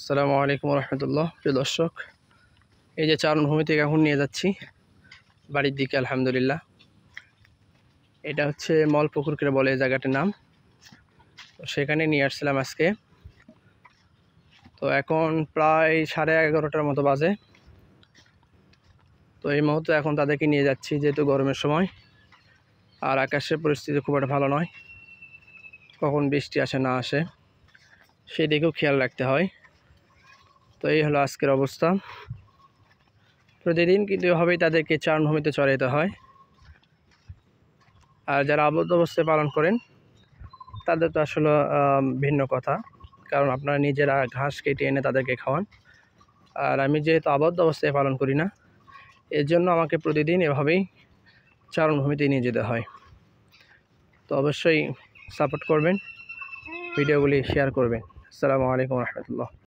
আসসালামু আলাইকুম রহমতুল্লাহ। প্রিয় দর্শক, এই যে চারণভূমি থেকে এখন নিয়ে যাচ্ছি বাড়ির দিকে। আলহামদুলিল্লাহ, এটা হচ্ছে মলপুকুরকে বলে এই জায়গাটির নাম। তো সেখানে নিয়ে আসছিলাম আজকে। তো এখন প্রায় 11:30টার মতো বাজে। তো এই মুহূর্তে এখন তাদেরকে নিয়ে যাচ্ছি, যেহেতু গরমের সময় আর আকাশের পরিস্থিতি খুব একটা ভালো নয়, কখন বৃষ্টি আসে না আসে সেদিকেও খেয়াল রাখতে হয়। তো এই হলো আজকের অবস্থা। প্রতিদিন কিন্তু এভাবেই তাদেরকে চারণভূমিতে চড়াইতে হয়। আর যারা আবদ্ধ অবস্থায় পালন করেন তাদের তো আসলে ভিন্ন কথা, কারণ আপনারা নিজেরা ঘাস কেটে এনে তাদেরকে খাওয়ান। আর আমি যেহেতু আবদ্ধ অবস্থায় পালন করি না, এর জন্য আমাকে প্রতিদিন এভাবেই চারণভূমিতে নিয়ে যেতে হয়। তো অবশ্যই সাপোর্ট করবেন, ভিডিওগুলি শেয়ার করবেন। আসসালামু আলাইকুম রহমতুল্লাহ।